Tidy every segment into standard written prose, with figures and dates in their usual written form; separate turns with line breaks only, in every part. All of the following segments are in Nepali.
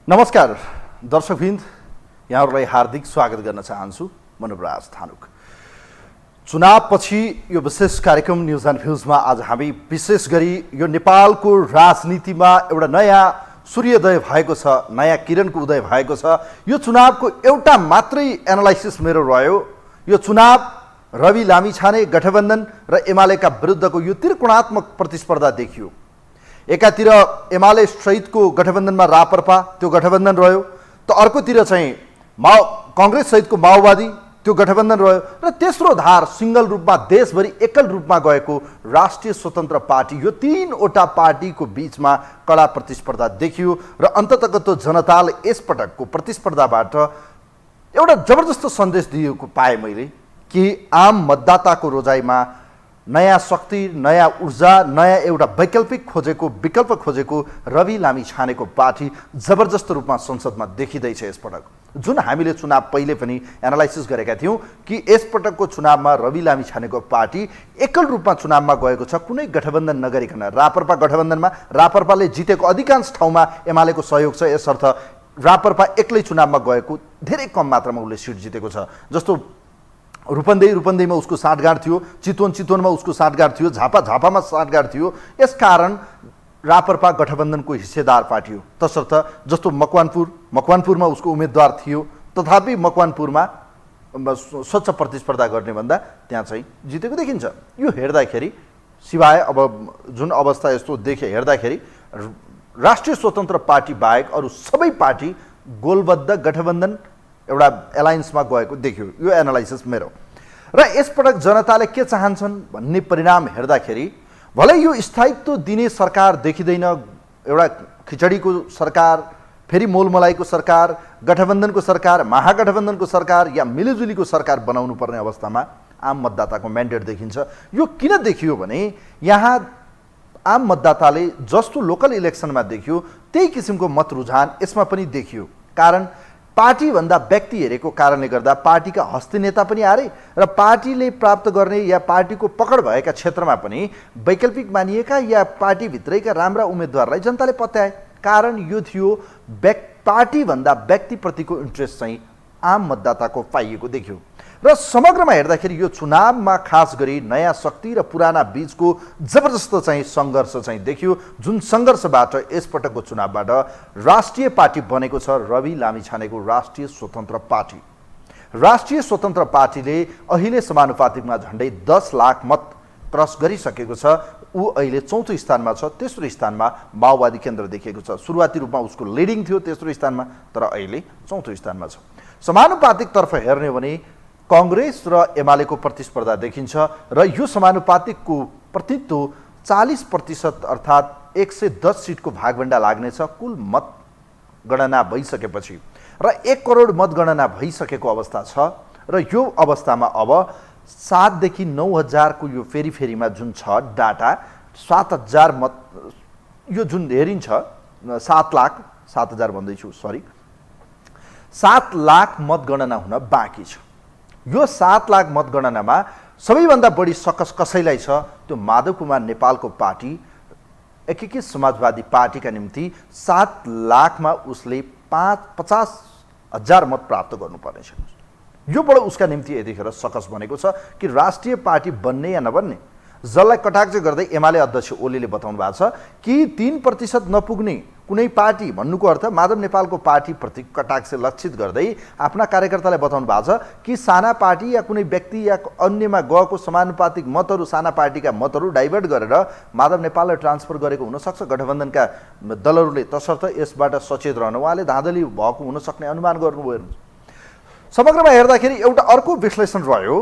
नमस्कार दर्शकवृन्द, यहाँहरूलाई हार्दिक स्वागत गर्न चाहन्छु। मनोबराज थानुक। चुनावपछि यो विशेष कार्यक्रम न्युज एन्ड भ्युजमा आज हामी विशेष गरी यो नेपालको राजनीतिमा एउटा नयाँ सूर्योदय भएको छ, नयाँ किरणको उदय भएको छ। यो चुनावको एउटा मात्रै एनालाइसिस मेरो रह्यो। यो चुनाव रवि लामिछाने गठबन्धन र एमालेका विरुद्धको यो त्रिकोणात्मक प्रतिस्पर्धा देखियो। एकातिर एमाले सहितको गठबन्धनमा राप्रपा त्यो गठबन्धन रह्यो, त अर्कोतिर चाहिँ कांग्रेस सहितको माओवादी त्यो गठबन्धन रह्यो, र तेस्रो धार सिंगल रूपमा देशभरि एकल रूपमा गएको राष्ट्रिय स्वतन्त्र पार्टी, यो तीनवटा पार्टीको बीचमा कडा प्रतिस्पर्धा देखियो। र अन्ततगत जनताले यसपटकको प्रतिस्पर्धाबाट एउटा जबरजस्त सन्देश दिएको पाएँ मैले कि आम मतदाताको रोजाइमा नयाँ शक्ति, नयाँ ऊर्जा, नयाँ एउटा विकल्प खोजेको रवि लामिछानेको पार्टी जबरजस्त रूपमा संसदमा देखिँदैछ यसपटक। जुन हामीले चुनाव पहिले पनि एनालाइसिस गरेका थियौँ कि यसपटकको चुनावमा रवि लामिछानेको पार्टी एकल रूपमा चुनावमा गएको छ, कुनै गठबन्धन नगरिकन। राप्रपा गठबन्धनमा राप्रपाले जितेको अधिकांश ठाउँमा एमालेको सहयोग छ, यसर्थ राप्रपा एक्लै चुनावमा गएको धेरै कम मात्रामा उसले सिट जितेको छ। जस्तो रूपन्देहीमा उसको साँठगाँठ थियो, चितवनमा उसको साँठगाँठ थियो, झापामा साँठगाँठ थियो। यसकारण राप्रपा गठबन्धनको हिस्सेदार पार्टी हो। तसर्थ जस्तो मकवानपुरमा उसको उम्मेदवार थियो, तथापि मकवानपुरमा स्वच्छ प्रतिस्पर्धा गर्ने भन्दा त्यहाँ चाहिँ जितेको देखिन्छ। यो हेर्दाखेरि सिवाय अब जुन अवस्था यस्तो हेर्दाखेरि राष्ट्रिय स्वतन्त्र पार्टी बाहेक अरू सबै पार्टी गोलबद्ध गठबन्धन एउटा एलायन्समा गएको देखियो। यो एनालाइसिस मेरो। र यसपटक जनताले के चाहन्छन् भन्ने परिणाम हेर्दाखेरि भलै यो स्थायित्व दिने सरकार देखिँदैन, एउटा खिचडीको सरकार, फेरि मोलमलाइको सरकार, गठबन्धनको सरकार, महागठबन्धनको सरकार या मिलिजुलीको सरकार बनाउनु पर्ने अवस्थामा आम मतदाताको म्यान्डेट देखिन्छ। यो किन देखियो भने यहाँ आम मतदाताले जस्तो लोकल इलेक्सनमा देखियो त्यही किसिमको मत रुझान यसमा पनि देखियो। कारण पार्टी भन्दा व्यक्ति हेरेको कारणले गर्दा पार्टीका हस्ती नेता पनि आए र पार्टीले प्राप्त गर्ने या पार्टीको पकड भएका क्षेत्रमा पनि वैकल्पिक मानिएका या पार्टीभित्रैका राम्रा उम्मेदवारलाई जनताले पत्याए। कारण यो थियो पार्टी भन्दा व्यक्तिप्रतिको इन्ट्रेस्ट चाहिँ आम मतदाताको पाइएको देखियो। र समग्रमा हेर्दाखेरि यो चुनावमा खास गरी नयाँ शक्ति र पुराना बीचको जबरजस्त चाहिँ सङ्घर्ष चाहिँ देखियो। जुन सङ्घर्षबाट यसपटकको चुनावबाट राष्ट्रिय पार्टी बनेको छ रवि लामिछानेको राष्ट्रिय स्वतन्त्र पार्टी। राष्ट्रिय स्वतन्त्र पार्टीले अहिले समानुपातिकमा झन्डै 10 लाख मत क्रस गरिसकेको छ। ऊ अहिले चौथो स्थानमा छ, तेस्रो स्थानमा माओवादी केन्द्र देखिएको छ। सुरुवाती रूपमा उसको लिडिङ थियो तेस्रो स्थानमा, तर अहिले चौथो स्थानमा छ। समानुपातिकतर्फ हेर्ने हो भने कांग्रेस र एमालेको प्रतिस्पर्धा देखिन्छ र यो समानुपातिकको प्रतित्व 40% अर्थात् 110 सिटको भागभण्डा लाग्नेछ कुल मत गणना भइसकेपछि। र 1 करोड मतगणना भइसकेको अवस्था छ। र यो अवस्थामा अब 7 देखि 9,000 को यो फेरिमा जुन छ डाटा 7,000 मत यो जुन हेरिन्छ 7,000 भन्दैछु, सरी 7 लाख मतगणना हुन बाँकी छ। यो 7 लाख मतगणनामा सबैभन्दा बढी सकस कसैलाई छ? त्यो माधव कुमार नेपालको पार्टी एकीकृत समाजवादी पार्टीका निम्ति 7 लाखमा उसले 50,000 मत प्राप्त गर्नुपर्ने छ। यो बडो उसका निम्ति यतिखेर सकस बनेको छ कि राष्ट्रिय पार्टी बन्ने या नबन्ने। जसलाई कटाक्ष गर्दै एमाले अध्यक्ष ओलीले बताउनु भएको छ कि 3% नपुग्ने कुनै पार्टी भन्नुको अर्थ माधव नेपालको पार्टी प्रति कटाक्ष लक्षित गर्दै आफ्ना कार्यकर्तालाई बताउनु भएको छ कि साना पार्टी या कुनै व्यक्ति या अन्यमा गएको समानुपातिक मतहरू, साना पार्टीका मतहरू डाइभर्ट गरेर माधव नेपाललाई ट्रान्सफर गरेको हुनसक्छ गठबन्धनका दलहरूले। तसर्थ यसबाट सचेत रहन उहाँले धाँधली भएको हुनसक्ने अनुमान गर्नुभयो। समग्रमा हेर्दाखेरि एउटा अर्को विश्लेषण रह्यो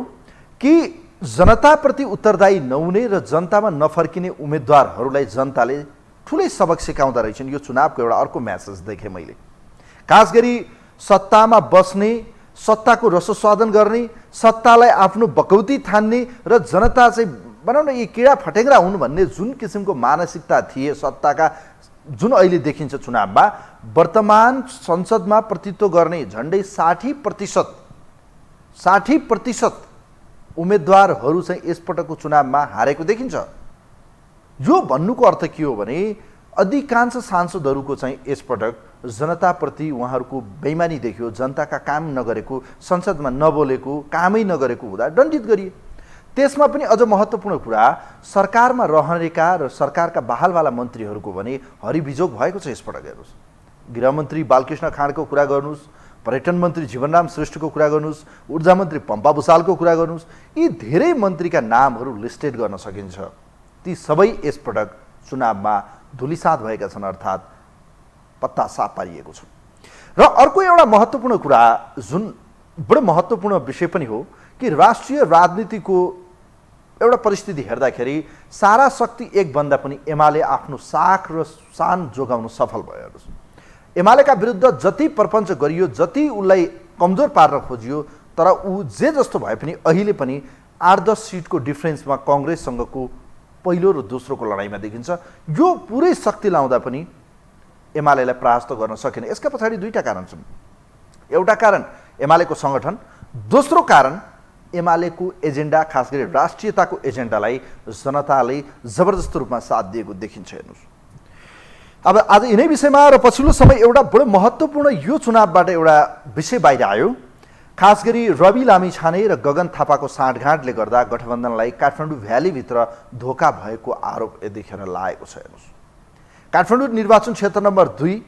कि जनताप्रति उत्तरदायी नहुने र जनतामा नफर्किने उम्मेदवारहरूलाई जनताले ठुलै सबक सिकाउँदा रहेछन्। यो चुनावको एउटा अर्को म्यासेज देखेँ मैले। खास गरी सत्तामा बस्ने, सत्ताको रसस्वादन गर्ने, सत्तालाई आफ्नो बकौती ठान्ने र जनता चाहिँ भनौँ न यी किरा फटेङ्ग्रा हुन् भन्ने जुन किसिमको मानसिकता थिए सत्ताका, जुन अहिले देखिन्छ चुनावमा, वर्तमान संसदमा प्रतित्व गर्ने झन्डै 60% उम्मेदवारहरू चाहिँ यसपटकको चुनावमा हारेको देखिन्छ। यो भन्नुको अर्थ के हो भने अधिकांश सांसदहरूको चाहिँ यसपटक जनताप्रति उहाँहरूको बेइमानी देखियो। जनताका काम नगरेको, संसदमा नबोलेको, कामै नगरेको हुँदा दण्डित गरिए। त्यसमा पनि अझ महत्त्वपूर्ण कुरा सरकारमा रहनेका र सरकारका बहालवाला मन्त्रीहरूको भने हरिबिजोग भएको छ यसपटक। हेर्नुहोस्, गृहमन्त्री बालकृष्ण खाँडको कुरा गर्नुहोस्, पर्यटन मन्त्री जीवनराम श्रेष्ठको कुरा गर्नुहोस्, ऊर्जा मन्त्री पम्पा भुसालको कुरा गर्नुहोस्, यी धेरै मन्त्रीका नामहरू लिस्टेड गर्न सकिन्छ। ती सबै यसपटक चुनावमा धुलिसात भएका छन्, अर्थात् पत्ता साफ पारिएको छ। र अर्को एउटा महत्त्वपूर्ण कुरा, जुन बडो महत्त्वपूर्ण विषय पनि हो कि राष्ट्रिय राजनीतिको एउटा परिस्थिति हेर्दाखेरि सारा शक्ति एकभन्दा पनि एमाले आफ्नो साख र शान जोगाउन सफल भयो। एमालेका विरुद्ध जति प्रपञ्च गरियो, जति उसलाई कमजोर पार्न खोजियो, तर ऊ जे जस्तो भए पनि अहिले पनि 8-10 सिटको डिफ्रेन्समा कङ्ग्रेससँगको पहिलो र दोस्रोको लडाइँमा देखिन्छ। यो पुरै शक्ति लाउँदा पनि एमालेलाई परास्त गर्न सकेन। यसका पछाडि दुईटा कारण छन्। एउटा कारण एमालेको सङ्गठन, दोस्रो कारण एमालेको एजेन्डा, खास गरी राष्ट्रियताको एजेन्डालाई जनताले जबरजस्त रूपमा साथ दिएको देखिन्छ। हेर्नुहोस्, अब आज यिनै विषयमा र पछिल्लो समय एउटा बडो महत्त्वपूर्ण यो चुनावबाट एउटा विषय बाहिर आयो। खास गरी रवि लामिछाने र गगन थापाको साँठगाँठले गर्दा गठबन्धनलाई काठमाडौँ भ्यालीभित्र धोका भएको आरोप यतिखेर लागेको छ। हेर्नुहोस्, काठमाडौँ निर्वाचन क्षेत्र नम्बर 2,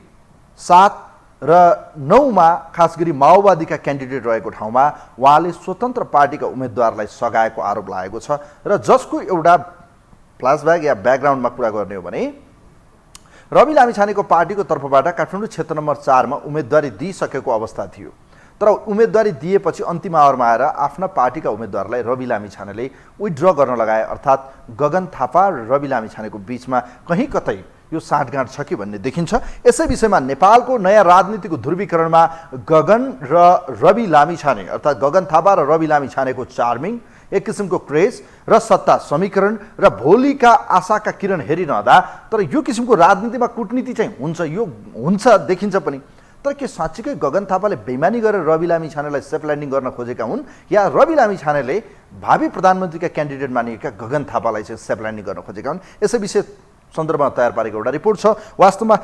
7 र 9 मा खास गरी माओवादीका क्यान्डिडेट रहेको ठाउँमा उहाँले स्वतन्त्र पार्टीका उम्मेदवारलाई सघाएको आरोप लागेको छ। र जसको एउटा फ्ल्यासब्याक या ब्याकग्राउन्डमा कुरा गर्ने हो भने रवि लामिछानेको पार्टीको तर्फबाट काठमाडौँ क्षेत्र नम्बर 4 मा उम्मेदवारी दिइसकेको अवस्था थियो। तर उम्मेदवारी दिएपछि अन्तिम आवरमा आएर आफ्ना पार्टीका उम्मेदवारलाई रवि लामिछानेले विथड्र गर्न लगाए। अर्थात् गगन थापा र रवि लामिछानेको बीचमा कहीँ कतै यो साँठगाँठ छ कि भन्ने देखिन्छ। यसै विषयमा नेपालको नयाँ राजनीतिको ध्रुवीकरणमा गगन र रवि लामिछाने, अर्थात् गगन थापा र रवि लामिछानेको चार्मिङ, एक किसिमको क्रेज र सत्ता समीकरण र भोलिका आशाका किरण हेरिरहँदा, तर यो किसिमको राजनीतिमा कूटनीति चाहिँ हुन्छ, यो हुन्छ देखिन्छ पनि। तर के साँच्चीकै गगन थापाले बेइमानी गरेर रवि लामिछानेलाई सेफ ल्यान्डिङ गर्न खोजेका हुन्, या रवि लामिछानेले भावी प्रधानमन्त्रीका क्यान्डिडेट मानिएका गगन थापालाई चाहिँ सेफ ल्यान्डिङ गर्न खोजेका हुन्? यसै विषय सन्दर्भमा तयार पारेको एउटा रिपोर्ट छ। वास्तवमा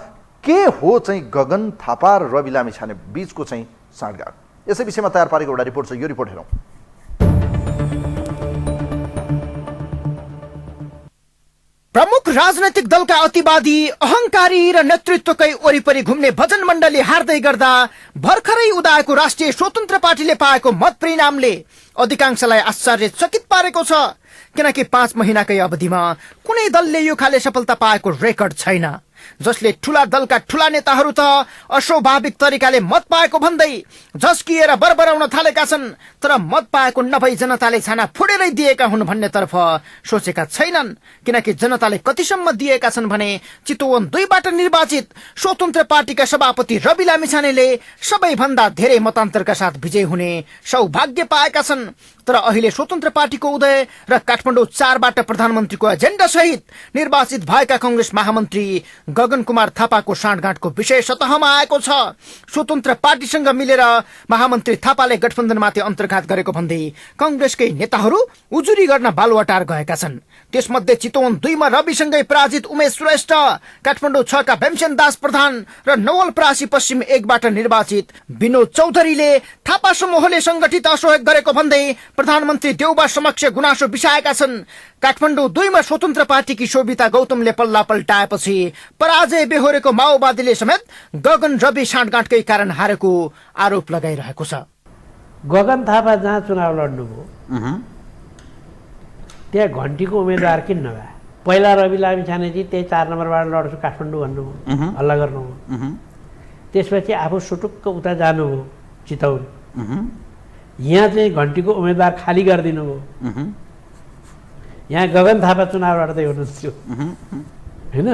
के हो चाहिँ गगन थापा र रवि लामिछाने बीचको चाहिँ साँठगाँठ? यसै विषयमा तयार पारेको एउटा रिपोर्ट छ, यो रिपोर्ट हेरौँ।
प्रमुख राजनैतिक दलका अतिवादी, अहंकारी र नेतृत्वकै वरिपरि घुम्ने भजन मण्डली हार्दै गर्दा भर्खरै उदाएको राष्ट्रिय स्वतन्त्र पार्टीले पाएको मत परिणामले अधिकांशलाई आश्चर्यचकित पारेको छ। किनकि 5 महिनाकै अवधिमा कुनै दलले यो खाले सफलता पाएको रेकर्ड छैन। जसले ठूला दलका ठूला नेताहरू त अस्वाभाविक तरिकाले मत पाएको भन्दै झस्किएर बरबराउन थालेका छन्, तर मत पाएको नभई जनताले छाना फुडेरै दिएका हुन् भन्नेतर्फ सोचेका छैनन्। किनकि जनताले कतिसम्म दिएका छन् भने चितवन 2 बाट निर्वाचित स्वतन्त्र पार्टीका सभापति रवि लामिछानेले सबैभन्दा धेरै मतान्तरका साथ विजय हुने सौभाग्य पाएका छन्। तर अहिले स्वतन्त्र पार्टीको उदय र काठमाडौँ 4 बाट प्रधानमन्त्रीको एजेन्डा सहित निर्वाचित भएका कांग्रेस महामन्त्री गगन कुमार थापाको साँठगाँठको विषय सतहमा आएको छ। स्वतन्त्र पार्टीसँग मिलेर महामन्त्री थापाले गठबन्धनमाथि अन्तर्घात गरेको भन्दै कांग्रेसकै नेताहरू उजुरी गर्न बालुवाटार गएका छन्। त्यसमध्ये चितवन 2 मा रविसँगै पराजित उमेश श्रेष्ठ, काठमाडौँ 6 का भीमसेन दास प्रधान र नवलपरासी पश्चिम 1 बाट निर्वाचित विनोद चौधरीले थापा समूहले संगठित असहयोग गरेको भन्दै प्रधानमन्त्री देउबा समक्ष गुनासो बिसाएका छन्। काठमाडौँ 2 मा स्वतन्त्र पार्टीकी शोभिता गौतमले पल्ला पल्टाएपछि पराजय बेहोरेको माओवादीले समेत गगन रवि साँठगाँठकै कारण हारेको आरोप लगाइरहेको छ।
गगन थापा जहाँ चुनाव लड्नुभयो त्यहाँ घन्टीको उम्मेदवार किन नभए? पहिला रवि लामिछानेजी त्यही 4 नम्बरबाट लड्छु काठमाडौँ भन्नुभयो, हल्ला गर्नुभयो। त्यसपछि आफू सुटुक्क उता जानुभयो चितवन, यहाँ चाहिँ घन्टीको उम्मेदवार खाली गरिदिनु भयो। यहाँ गगन थापा चुनाव लड्दै हुनुहुन्थ्यो होइन?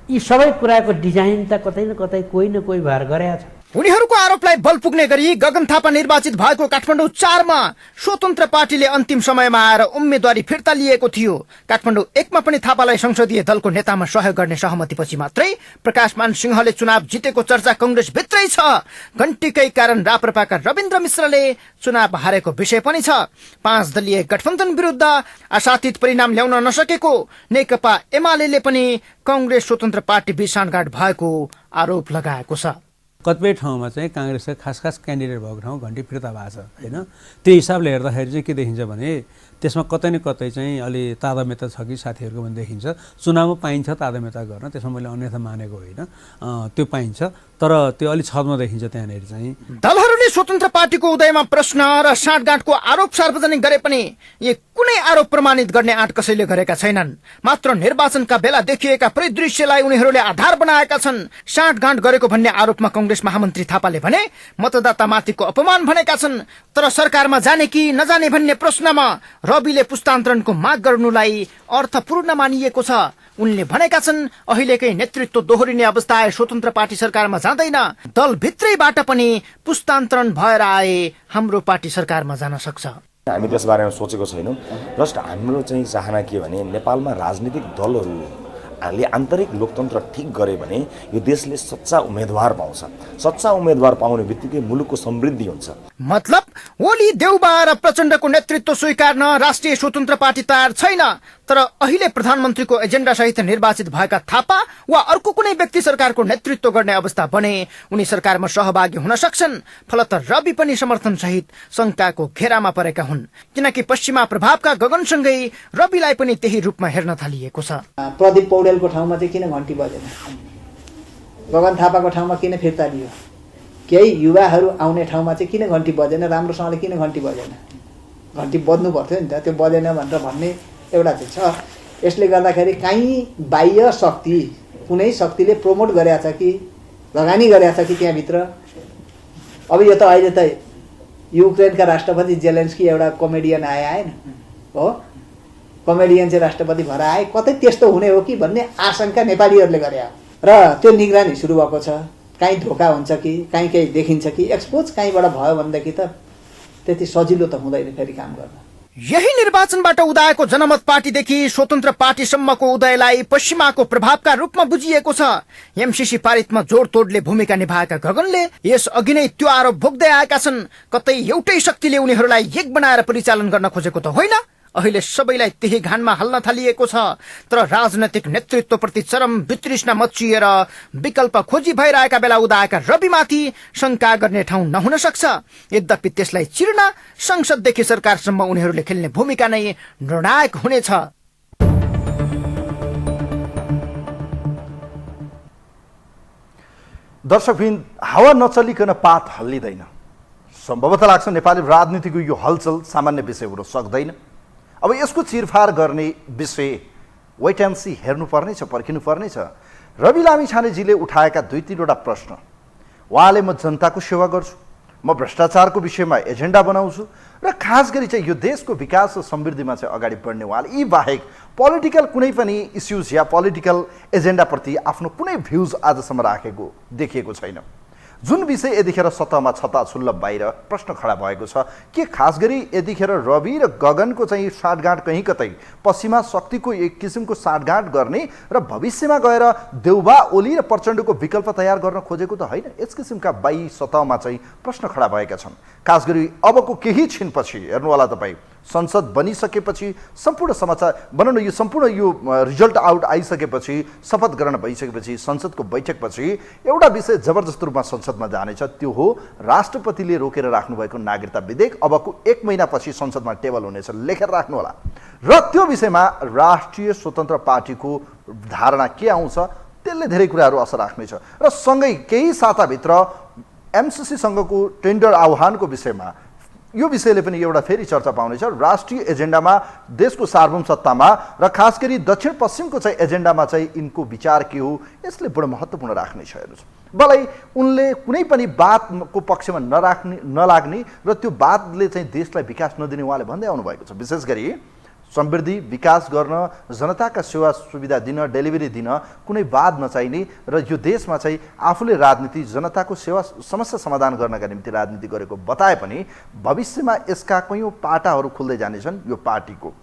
यी सबै कुराको डिजाइन त कतै न कतै कोही न कोही भएर गरेका छ।
उनीहरूको आरोपलाई बल पुग्ने गरी गगन थापा निर्वाचित भएको काठमाडौँ 4 मा स्वतन्त्र पार्टीले अन्तिम समयमा आएर उम्मेदवारी फिर्ता लिएको थियो। काठमाडौँ 1 मा पनि थापालाई संसदीय दलको नेतामा सहयोग गर्ने सहमतिपछि मात्रै प्रकाशमान सिंहले चुनाव जितेको चर्चा कंग्रेस भित्रै छ। घण्टीकै कारण राप्रपाका रविन्द्र मिश्रले चुनाव हारेको विषय पनि छ। 5 दलीय गठबन्धन विरुद्ध आशातीत परिणाम ल्याउन नसकेको नेकपा एमाले पनि कंग्रेस स्वतन्त्र पार्टी बीच साँठगाँठ भएको आरोप लगाएको छ।
कतिपय ठाउँमा चाहिँ काङ्ग्रेसका खास क्यान्डिडेट भएको ठाउँ घन्टी फिर्ता भएको छ होइन। त्यो हिसाबले हेर्दाखेरि चाहिँ के देखिन्छ भने त्यसमा कतै न कतै चाहिँ अलि तादामेता छ कि साथीहरूको पनि देखिन्छ। चुनावमा पाइन्छ तादामेता गर्न, त्यसमा मैले अन्यथा मानेको होइन, त्यो पाइन्छ, तर त्यो अलि छदमा देखिन्छ त्यहाँनिर चाहिँ।
दलहरूले स्वतन्त्र पार्टीको उदयमा प्रश्न र साँठगाँठको आरोप सार्वजनिक गरे पनि यी कुनै आरोप प्रमाणित गर्ने आँट कसैले गरेका छैनन्। मात्र निर्वाचनका बेला देखिएका परिदृश्यलाई उनीहरूले आधार बनाएका छन्। साँठगाँठ गरेको भन्ने आरोपमा कंग्रेस महामन्त्री थापाले भने मतदातामाथिको अपमान भनेका छन्। तर सरकारमा जाने कि नजाने भन्ने प्रश्नमा रविले पुस्तान्तरणको माग गर्नुलाई अर्थपूर्ण मानिएको छ। उनले भनेका छन् अहिलेकै नेतृत्व दोहोरिने अवस्था आए स्वतन्त्र पार्टी सरकारमा जाँदैन। दल भित्रैबाट पनि पुस्तान्तरण भएर आए हाम्रो पार्टी सरकारमा जान सक्छ।
हामी त्यसबारेमा सोचेको छैनौँ। जस्ट हाम्रो चाहिँ चाहना के भने नेपालमा राजनीतिक दलहरूले आन्तरिक लोकतन्त्र ठिक गरे भने यो देशले सच्चा उम्मेदवार पाउँछ। सच्चा उम्मेदवार पाउने बित्तिकै मुलुकको समृद्धि हुन्छ।
मतलब ओली देउबा र प्रचण्डको नेतृत्व स्वीकार्न राष्ट्रिय स्वतन्त्र पार्टी तयार छैन। तर अहिले प्रधानमन्त्रीको एजेन्डा सहित निर्वाचित भएका थापा वा अर्को कुनै व्यक्ति सरकारको नेतृत्व गर्ने अवस्था बने उनी सरकारमा सहभागी हुन सक्छन्। फलत रवि पनि समर्थन सहित शंकाको घेरामा परेका हुन्, किनकि पश्चिमा प्रभावका गगनसँगै रविलाई पनि त्यही रूपमा हेर्न थालिएको छ।
प्रदीप पौडेलको ठाउँमा चाहिँ किन घण्टी बजेन, गगन थापाको ठाउँमा किन फिर्ता लियो, केही युवाहरू आउने ठाउँमा चाहिँ किन घण्टी बजेन, राम्रोसँगले किन घण्टी बजेन। घण्टी बज्नु पर्थ्यो नि त, त्यो बजेन भनेर भन्ने एउटा चाहिँ छ। यसले गर्दाखेरि काहीँ बाह्य शक्ति कुनै शक्तिले प्रमोट गरेछ कि लगानी गरेछ कि त्यहाँभित्र। अब यो त अहिले त युक्रेनका राष्ट्रपति जेलेन्स्की एउटा कमेडियन आएन हो, कमेडियन चाहिँ राष्ट्रपति भएर आए, कतै त्यस्तो हुने हो कि भन्ने आशंका नेपालीहरूले गरे र त्यो निगरानी सुरु भएको छ। काहीँ धोका हुन्छ कि काहीँ केही देखिन्छ कि एक्सपोज काहीँबाट भयो भनेदेखि त त्यति सजिलो त हुँदैन फेरि काम गर्न।
यही निर्वाचनबाट उदाएको जनमत पार्टीदेखि स्वतन्त्र पार्टीसम्मको उदयलाई पश्चिमाको प्रभावका रूपमा बुझिएको छ। एमसीसी पारितमा जोडतोडले भूमिका निभाएका गगनले यस अघि नै त्यो आरोप भोग्दै आएका छन्। कतै एउटै शक्तिले उनीहरूलाई एक बनाएर परिचालन गर्न खोजेको त होइन। अहिले सबैलाई त्यही घानमा हाल्न थालिएको छ। तर राजनैतिक नेतृत्वप्रति चरम वितृष्णा मच्चिएर विकल्प खोजी भइरहेका बेला उदाएका रविमाथि शंका गर्ने ठाउँ नहुन सक्छ। यद्यपि त्यसलाई चिर्न संसददेखि सरकारसम्म उनीहरूले खेल्ने भूमिका नै निर्णायक हुनेछ।
दर्शकवृन्द, हावा नचलिकन पात हल्लिँदैन। सम्भवतः लाग्छ नेपाली राजनीतिको यो हलचल सामान्य विषय हुन सक्दैन। अब यसको चिरफार गर्ने विषय वेट एन्ड सी हेर्नुपर्नेछ, पर्खिनुपर्नेछ। रवि लामिछानेजीले उठाएका 2-3वटा प्रश्न, उहाँले म जनताको सेवा गर्छु, म भ्रष्टाचारको विषयमा एजेन्डा बनाउँछु र खास गरी चाहिँ यो देशको विकास र समृद्धिमा चाहिँ अगाडि बढ्ने उहाँले यी बाहेक पोलिटिकल कुनै पनि इस्युज या पोलिटिकल एजेन्डाप्रति आफ्नो कुनै भ्युज आजसम्म राखेको देखिएको छैन। जुन विषय यतिखेर सतहमा छताछुल्ल बाहिर प्रश्न खडा भएको छ के खास गरी यतिखेर रवि र गगनको चाहिँ साँठगाँठ कहीँ कतै पश्चिमा शक्तिको एक किसिमको साँठगाँठ गर्ने र भविष्यमा गएर देउबा ओली र प्रचण्डको विकल्प तयार गर्न खोजेको त होइन। यस किसिमका बाह्य सतहमा चाहिँ प्रश्न खडा भएका छन्। खास गरी अबको केही छिनपछि हेर्नुहोला तपाईँ, संसद बनिसकेपछि सम्पूर्ण समाचार भनौँ न यो सम्पूर्ण यो रिजल्ट आउट आइसकेपछि शपथ ग्रहण भइसकेपछि संसदको बैठकपछि एउटा विषय जबरजस्त रूपमा संसदमा जानेछ, त्यो हो राष्ट्रपतिले रोकेर राख्नुभएको नागरिकता विधेयक अबको 1 महिनापछि संसदमा टेबल हुनेछ, लेखेर राख्नुहोला। र त्यो विषयमा राष्ट्रिय स्वतन्त्र पार्टीको धारणा के आउँछ त्यसले धेरै कुराहरू असर राख्नेछ। र सँगै केही साताभित्र एमसीसीसँगको टेन्डर आह्वानको विषयमा यो विषयले पनि एउटा फेरि चर्चा पाउनेछ। राष्ट्रिय एजेन्डामा देशको सार्वभौम सत्तामा र खास गरी दक्षिण पश्चिमको चाहिँ एजेन्डामा चाहिँ यिनको विचार के हो यसले बडो महत्त्वपूर्ण राख्नेछ। हेर्नुहोस्, भलै उनले कुनै पनि बातको पक्षमा नलाग्ने र त्यो बातले चाहिँ देशलाई विकास नदिने उहाँले भन्दै आउनुभएको छ। विशेष गरी समृद्धि विकास गर्न जनताका सेवा सुविधा दिन डेलिभरी दिन कुनै वाद नचाहिने र यो देशमा चाहिँ आफूले राजनीति जनताको सेवा समस्या समाधान गर्नका निम्ति राजनीति गरेको बताए पनि भविष्यमा यसका कैयौँ पाटाहरू खुल्दै जानेछन् यो पार्टीको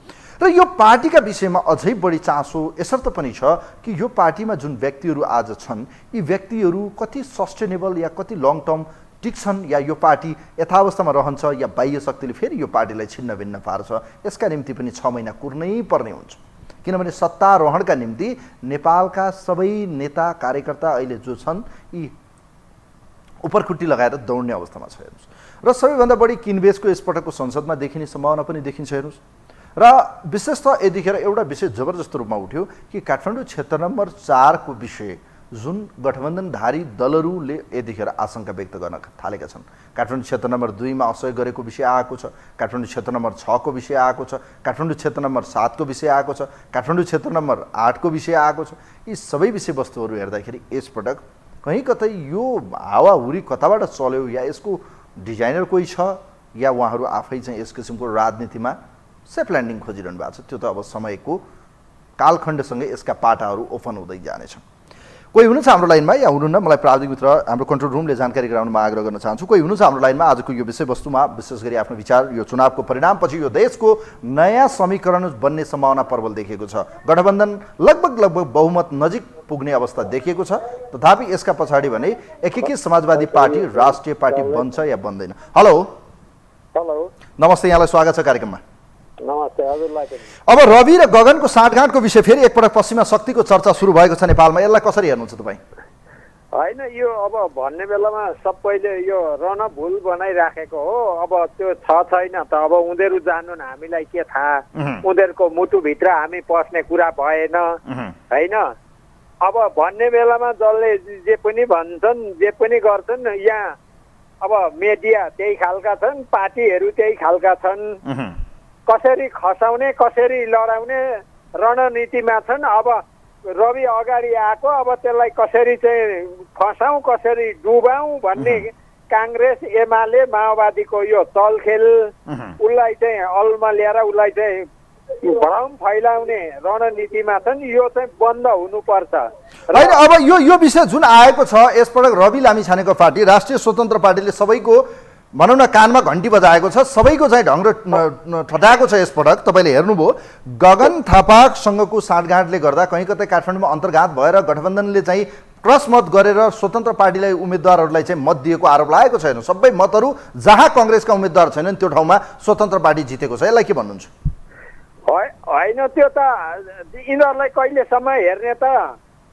र यो पार्टीका विषयमा अझै बढी चासो यसर्थ पनि छ कि यो पार्टीमा जुन व्यक्तिहरू आज छन् यी व्यक्तिहरू कति सस्टेनेबल या कति लङ टर्म टिक्छन् या यो पार्टी यथावस्थामा रहन्छ या बाह्य शक्तिले फेरि यो पार्टीलाई छिन्न भिन्न पार्छ यसका निम्ति पनि 6 महिना कुर्नै पर्ने हुन्छ किनभने सत्तारोहणका निम्ति नेपालका सबै नेता कार्यकर्ता अहिले जो छन् यी उपरखुट्टी लगाएर दौड्ने अवस्थामा छ हेर्नुहोस् र सबैभन्दा बढी किनबेचको यसपटकको संसदमा देखिने सम्भावना पनि देखिन्छ हेर्नुहोस् र विशेषतः यतिखेर एउटा विषय जबरजस्त रूपमा उठ्यो कि काठमाडौँ क्षेत्र नम्बर 4 को विषय जुन गठबन्धनधारी दलहरूले यतिखेर आशंका व्यक्त गर्न थालेका छन् काठमाडौँ क्षेत्र नम्बर 2 मा असहयोग गरेको विषय आएको छ काठमाडौँ क्षेत्र नम्बर 6 को विषय आएको छ काठमाडौँ क्षेत्र नम्बर 7 को विषय आएको छ काठमाडौँ क्षेत्र नम्बर 8 को विषय आएको छ यी सबै विषयवस्तुहरू हेर्दाखेरि यसपटक कहीँ कतै यो हावाहुरी कताबाट चल्यो या यसको डिजाइनर कोही छ या उहाँहरू आफै चाहिँ यस किसिमको राजनीतिमा सेफ ल्यान्डिङ खोजिरहनु भएको छ त्यो त अब समयको कालखण्डसँगै यसका पाटाहरू ओपन हुँदै जानेछन् कोही हुनुहुन्छ हाम्रो लाइनमा या हुनुहुन्न मलाई प्राविधिक मित्र हाम्रो कन्ट्रोल रुमले जानकारी गराउनमा आग्रह गर्न चाहन्छु कोही हुनुहुन्छ हाम्रो लाइनमा आजको यो विषयवस्तुमा विशेष गरी आफ्नो विचार यो चुनावको परिणामपछि यो देशको नयाँ समीकरण बन्ने सम्भावना प्रबल देखिएको छ गठबन्धन लगभग बहुमत नजिक पुग्ने अवस्था देखिएको छ तथापि यसका पछाडि भने एकीकृत समाजवादी पार्टी राष्ट्रिय पार्टी बन्छ या बन्दैन हेलो नमस्ते यहाँलाई स्वागत छ कार्यक्रममा
नमस्ते हजुरलाई पनि
अब रवि र गगनको साँठगाँठको विषय फेरि एकपटक पश्चिमा शक्तिको चर्चा सुरु भएको छ नेपालमा यसलाई कसरी हेर्नुहुन्छ तपाईँ
होइन यो अब भन्ने बेलामा सबैले यो रणभूल बनाइराखेको हो अब त्यो छैन त अब उनीहरू जानुन् हामीलाई के थाहा उनीहरूको मुटुभित्र हामी पस्ने कुरा भएन होइन अब भन्ने बेलामा जसले जे पनि भन्छन् जे पनि गर्छन् यहाँ अब मिडिया त्यही खालका छन् पार्टीहरू त्यही खालका छन् कसरी खसाउने कसरी लडाउने रणनीतिमा छन् अब रवि अगाडि आएको अब त्यसलाई कसरी चाहिँ फसाउँ कसरी डुबाउँ भन्ने काङ्ग्रेस एमाले माओवादीको यो चलखेल उसलाई चाहिँ अलमा ल्याएर उसलाई चाहिँ भ्रम फैलाउने रणनीतिमा छन् यो चाहिँ बन्द हुनुपर्छ
होइन अब यो विषय जुन आएको छ यसपटक रवि लामिछानेको पार्टी राष्ट्रिय स्वतन्त्र पार्टीले सबैको भनौँ न कानमा घन्टी बजाएको छ सबैको चाहिँ ढङ्ग ठटाएको छ यसपटक तपाईँले हेर्नुभयो गगन थापासँगको साँठगाँठले गर्दा कहीँ कतै काठमाडौँमा अन्तर्घात भएर गठबन्धनले चाहिँ क्रस मत गरेर स्वतन्त्र पार्टीलाई उम्मेदवारहरूलाई चाहिँ मत दिएको आरोप लागेको छैन सबै मतहरू जहाँ कङ्ग्रेसका उम्मेदवार छैनन् त्यो ठाउँमा स्वतन्त्र पार्टी जितेको छ यसलाई के भन्नुहुन्छ
होइन त्यो त यिनीहरूलाई कहिलेसम्म हेर्ने त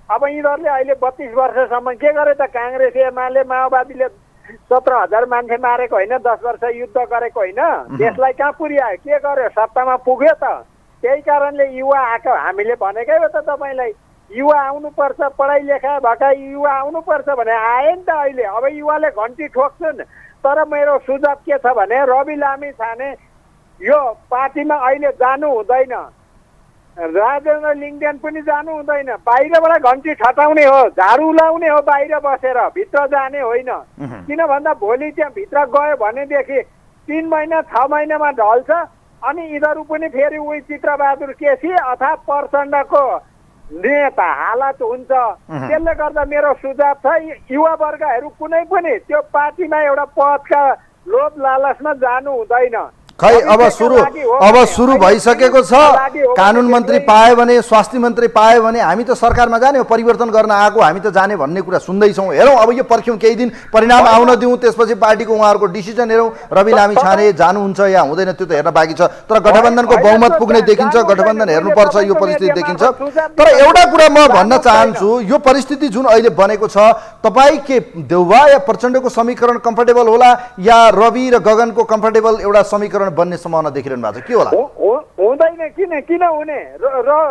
अब यिनीहरूले अहिले 32 वर्षसम्म के गरे त काङ्ग्रेस एमाले माओवादीले 17,000 मान्छे मारेको होइन 10 वर्ष युद्ध गरेको होइन देशलाई कहाँ पुर्यायो के गर्यो सत्तामा पुग्यो त त्यही कारणले युवा आएको हामीले भनेकै हो त तपाईँलाई युवा आउनुपर्छ पढाइ लेखा भएका युवा आउनुपर्छ भने आए नि त अहिले अब युवाले घन्टी ठोक्छन् तर मेरो सुझाव के छ भने रवि लामिछाने यो पार्टीमा अहिले जानु हुँदैन राजेन्द्र लिङ्गदेन पनि जानु हुँदैन बाहिरबाट घन्टी ठटाउने हो झाडु लाउने हो बाहिर बसेर भित्र जाने होइन किन भन्दा भोलि त्यहाँ भित्र गयो भनेदेखि 3 महिना 6 महिनामा ढल्छ अनि यिनीहरू पनि फेरि उही चित्रबहादुर केसी अथवा प्रचण्डको नेता हालत हुन्छ त्यसले गर्दा मेरो सुझाव छ युवा वर्गहरू कुनै पनि त्यो पार्टीमा एउटा पदका लोभ लालचमा जानु हुँदैन
खै अब सुरु भइसकेको छ कानुन मन्त्री पायो भने स्वास्थ्य मन्त्री पायो भने हामी त सरकारमा जाने हो परिवर्तन गर्न आएको हामी त जाने भन्ने कुरा सुन्दैछौँ हेरौँ अब यो पर्ख्यौँ केही दिन परिणाम आउन दिउँ त्यसपछि पार्टीको उहाँहरूको डिसिजन हेरौँ रवि लामिछाने जानुहुन्छ या हुँदैन त्यो त हेर्न बाँकी छ तर गठबन्धनको बहुमत पुग्ने देखिन्छ गठबन्धन हेर्नुपर्छ यो परिस्थिति देखिन्छ तर एउटा कुरा म भन्न चाहन्छु यो परिस्थिति जुन अहिले बनेको छ तपाईँ के देउवा या प्रचण्डको समीकरण कम्फर्टेबल होला या रवि र गगनको कम्फर्टेबल एउटा समीकरण बन्ने सम्भावना देखिरहनु भएको छ के होला
हुँदैन किन हुने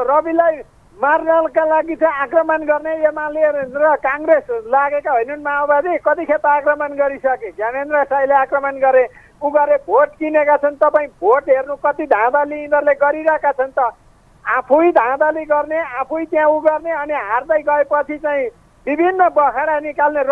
रविलाई मार्नका लागि चाहिँ आक्रमण गर्ने एमाले र काङ्ग्रेस लागेका होइनन् माओवादी कतिखेप आक्रमण गरिसके ज्ञानेन्द्र साईले आक्रमण गरे उ गरे भोट किनेका छन् तपाईँ भोट हेर्नु कति धाँधली यिनीहरूले गरिरहेका छन् त आफै धाँधली गर्ने आफै त्यहाँ उ गर्ने अनि हार्दै गएपछि चाहिँ विभिन्न बखरा निकाल्ने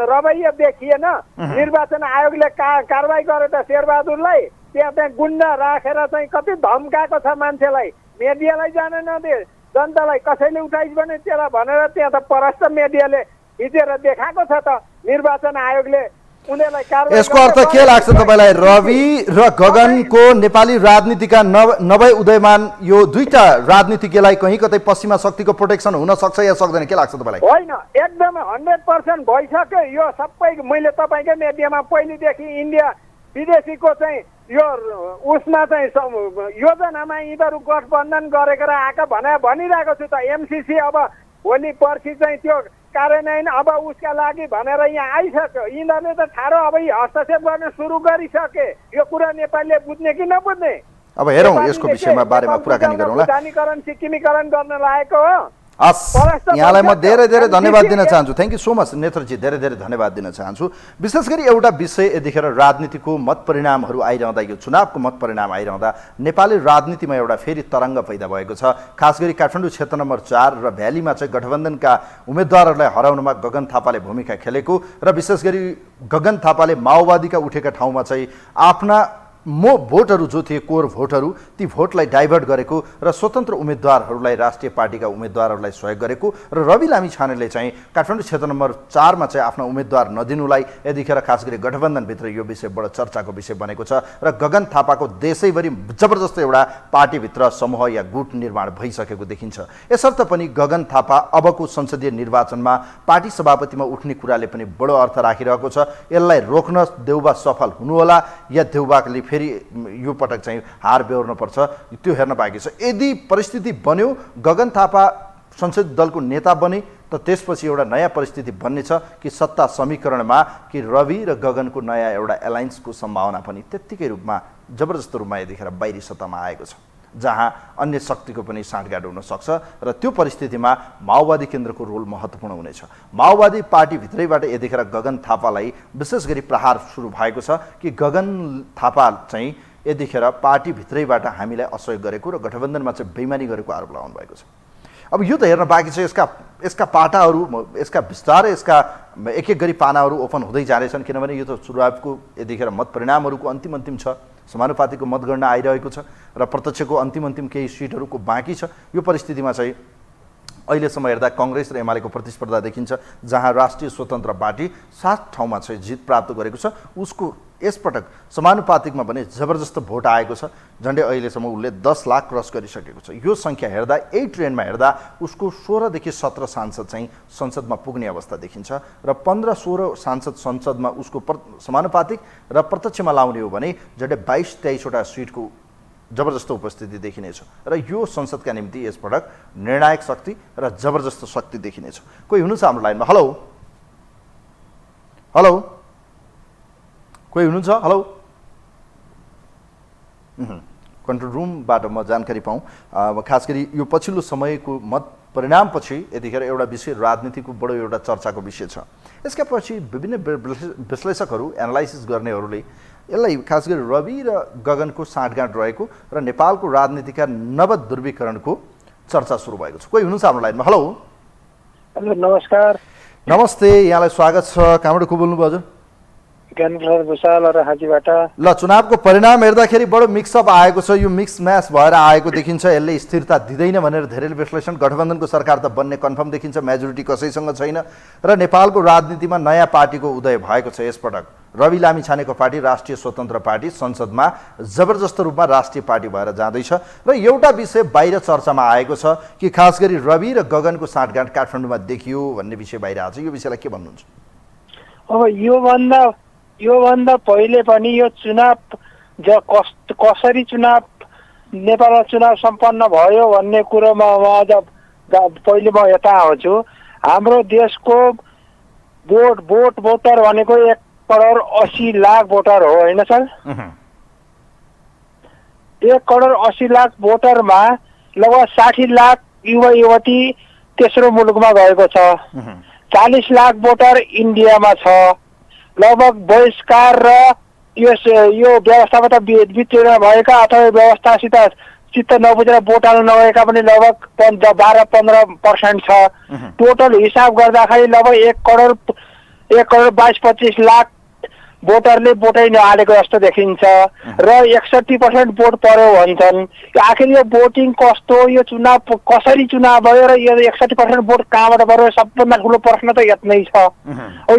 रवैया देखिएन निर्वाचन आयोगले कारवाही गरे त शेरबहादुरलाई त्यहाँ गुन्डा राखेर चाहिँ कति धम्काएको छ मान्छेलाई, मिडियालाई जान नदिए, जनतालाई कसैले उठाइस भने त्यसलाई भनेर त्यहाँ त परास्त मिडियाले हिजेर देखाएको छ त निर्वाचन आयोगले उनीहरूलाई कारबाही।
यसको अर्थ के लाग्छ तपाईँलाई? रवि र गगनको नेपाली राजनीतिका नभए उदयमान यो दुईटा राजनीतिज्ञलाई कहीँ कतै पश्चिमा शक्तिको प्रोटेक्सन हुन सक्छ या सक्दैन, के लाग्छ तपाईँलाई?
होइन, एकदमै 100% भइसक्यो यो सबै। मैले तपाईँकै मिडियामा पहिलेदेखि इन्डिया विदेशीको चाहिँ यो उसमा चाहिँ योजनामा यिनीहरू गठबन्धन गरेर आएका भनिरहेको छु त। एमसिसी अब भोलि पर्सि चाहिँ त्यो कार्यान्वयन अब उसका लागि भनेर यहाँ आइसक्यो। यिनीहरूले त ठाडो अब हस्तक्षेप गर्न सुरु गरिसके। यो कुरा नेपालीले बुझ्ने कि नबुझ्ने?
अब हेरौँ यसको विषयमा बारेमा कुराकानी गरौँला।
भुटानीकरण सिक्किमीकरण गर्न लागेको हो।
यहाँलाई म धेरै धेरै धन्यवाद दिन चाहन्छु। थ्याङ्क यू सो मच नेत्रजी, धेरै धेरै धन्यवाद दिन चाहन्छु। विशेष गरी एउटा विषय यतिखेर राजनीतिको मत परिणामहरू आइरहँदा, यो चुनावको मत परिणाम आइरहँदा नेपाली राजनीतिमा एउटा फेरि तरङ्ग पैदा भएको छ। खास गरी काठमाडौँ क्षेत्र नम्बर 4 र भ्यालीमा चाहिँ गठबन्धनका उम्मेदवारहरूलाई हराउनमा गगन थापाले भूमिका खेलेको र विशेष गरी गगन थापाले माओवादीका उठेका ठाउँमा चाहिँ आफ्ना भोटहरू जो थिए, कोर भोटहरू, ती भोटलाई डाइभर्ट गरेको र स्वतन्त्र उम्मेदवारहरूलाई, राष्ट्रिय पार्टीका उम्मेदवारहरूलाई सहयोग गरेको र रवि लामिछानेले चाहिँ काठमाडौँ क्षेत्र नम्बर 4 मा चाहिँ आफ्नो उम्मेदवार नदिनुलाई यतिखेर खास गरी गठबन्धनभित्र यो विषय बडो चर्चाको विषय बनेको छ र गगन थापाको देशैभरि जबरजस्त एउटा पार्टीभित्र समूह या गुट निर्माण भइसकेको देखिन्छ। यसर्थ पनि गगन थापा अबको संसदीय निर्वाचनमा पार्टी सभापतिमा उठ्ने कुराले पनि बडो अर्थ राखिरहेको छ। यसलाई रोक्न देउबा सफल हुनुहोला या देउबाले फेरि यो पटक चाहिँ हार बेहोर्नुपर्छ, त्यो हेर्न बाँकी छ। यदि परिस्थिति बन्यो, गगन थापा संसदीय दलको नेता बने, त त्यसपछि एउटा नयाँ परिस्थिति बन्नेछ कि सत्ता समीकरणमा कि रवि र गगनको नयाँ एउटा एलायन्सको सम्भावना पनि त्यत्तिकै रूपमा जबरजस्त रूपमा यतिखेर बाहिरी सत्तामा आएको छ, जहाँ अन्य शक्तिको पनि साँठगाँठ हुन सक्छ र त्यो परिस्थितिमा माओवादी केन्द्रको रोल महत्त्वपूर्ण हुनेछ। माओवादी पार्टीभित्रैबाट यतिखेर गगन थापालाई विशेष गरी प्रहार सुरु भएको छ कि गगन थापा चाहिँ यतिखेर पार्टीभित्रैबाट हामीलाई असहयोग गरेको र गठबन्धनमा चाहिँ बेइमानी गरेको आरोप लगाउनु भएको छ। अब यो त हेर्न बाँकी छ। यसका पाटाहरू, यसका बिस्तारै यसका एक एक गरी पानाहरू ओपन हुँदै जानेछन्, किनभने यो त सुरुवातको यतिखेर मत परिणामहरूको अन्तिम छ। समानुपातिको मतगणना आइरहेको छ र प्रत्यक्षको अन्तिम केही सिटहरूको बाँकी छ। यो परिस्थितिमा चाहिँ अहिलेसम्म हेर्दा कांग्रेस र एमालेको प्रतिस्पर्धा देखिन्छ, जहाँ राष्ट्रिय स्वतन्त्र पार्टी 7 ठाउँमा चाहिँ जित प्राप्त गरेको छ। उसको यसपटक समानुपातिकमा भने जबरजस्त भोट आएको छ। झन्डै अहिलेसम्म उसले 10 लाख क्रस गरिसकेको छ। यो सङ्ख्या हेर्दा, यही ट्रेन्डमा हेर्दा उसको 16 देखि 17 सांसद चाहिँ संसदमा पुग्ने अवस्था देखिन्छ र 15-16 सांसद संसदमा उसको समानुपातिक र प्रत्यक्षमा लाउने हो भने झन्डै 22-23 वटा सिटको जबरजस्त उपस्थिति देखिनेछ र यो संसदका निम्ति यसपटक निर्णायक शक्ति र जबरजस्त शक्ति देखिनेछ। कोही हुनुहुन्छ हाम्रो लाइनमा? हेलो हेलो, कोही हुनुहुन्छ? हेलो, कन्ट्रोल रुमबाट म जानकारी पाऊँ। खास गरी यो पछिल्लो समयको मत परिणामपछि यतिखेर एउटा विषय राजनीतिको बडो एउटा चर्चाको विषय छ। यसका पछि विभिन्न विश्लेषकहरू, एनालाइसिस गर्नेहरूले यसलाई खास गरी रवि र गगनको साँठगाँठ रहेको र नेपालको राजनीतिका नव ध्रुवीकरणको चर्चा सुरु भएको छ। कोही हुनुहुन्छ हाम्रो लाइनमा? हेलो
हेलो, नमस्कार।
नमस्ते, यहाँलाई स्वागत छ। कहाँबाट को बोल्नुभयो हजुर?
ज्ञानप्रसाद भुषाल र हाजीबाट।
ल, चुनावको परिणाम हेर्दाखेरि बडो मिक्सअप आएको छ, यो मिक्स म्याच भएर आएको देखिन्छ। यसले स्थिरता दिँदैन भनेर धेरैले विश्लेषण। गठबन्धनको सरकार त बन्ने कन्फर्म देखिन्छ, मेजोरिटी कसैसँग छैन र नेपालको राजनीतिमा नयाँ पार्टीको उदय भएको छ। यसपटक रवि लामिछानेको पार्टी राष्ट्रिय स्वतन्त्र पार्टी संसदमा जबरजस्त रूपमा राष्ट्रिय पार्टी भएर जाँदैछ र एउटा विषय बाहिर चर्चामा आएको छ कि खास गरी रवि र गगनको साँठगाँठ काठमाडौँमा देखियो भन्ने विषय बाहिर आएको छ। यो विषयलाई के भन्नुहुन्छ?
अब योभन्दा पहिले पनि यो चुनाव कसरी चुनाव नेपालमा चुनाव सम्पन्न भयो भन्ने कुरोमा अझ पहिले म यता आउँछु। हाम्रो देशको भोटर भनेको 1,80,00,000 भोटर हो, होइन सर? 1,80,00,000 भोटरमा लगभग 60 लाख युवा युवती तेस्रो मुलुकमा गएको छ। 40 लाख भोटर इन्डियामा छ। लगभग बहिष्कार र यो व्यवस्थाबाट विचुर भएका अथवा व्यवस्थासित चित्त नबुझेर भोट हाल्न नगएका पनि लगभग 12-15% छ। टोटल हिसाब गर्दाखेरि लगभग 1,22-25 लाख भोटरले भोटै नहालेको जस्तो देखिन्छ र 61% भोट पर्यो भन्छन्। आखिर यो भोटिङ कस्तो, यो चुनाव कसरी चुनाव भयो र यो 61% भोट कहाँबाट पर्यो? सबभन्दा ठुलो प्रश्न त यत्नै छ। अब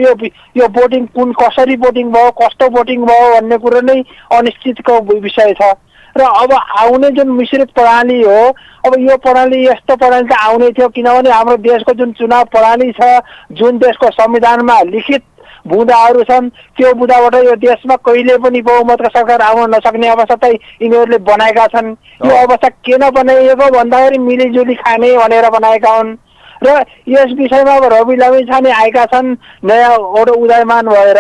यो भोटिङ कसरी भोटिङ भयो, कस्तो भोटिङ भयो भन्ने कुरो नै अनिश्चितको विषय छ। र अब आउने जुन मिश्रित प्रणाली हो, अब यो प्रणाली यस्तो प्रणाली त आउने थियो, किनभने हाम्रो देशको जुन चुनाव प्रणाली छ, जुन देशको संविधानमा लिखित बुँदाहरू छन्, त्यो बुँदाबाट यो देशमा कहिले पनि बहुमतको सरकार आउन नसक्ने अवस्था त यिनीहरूले बनाएका छन्। यो अवस्था किन बनाइएको भन्दाखेरि मिलिजुली खाने भनेर बनाएका हुन्। र यस विषयमा अब रवि लामिछाने आएका छन् नयाँ उदयमान भएर।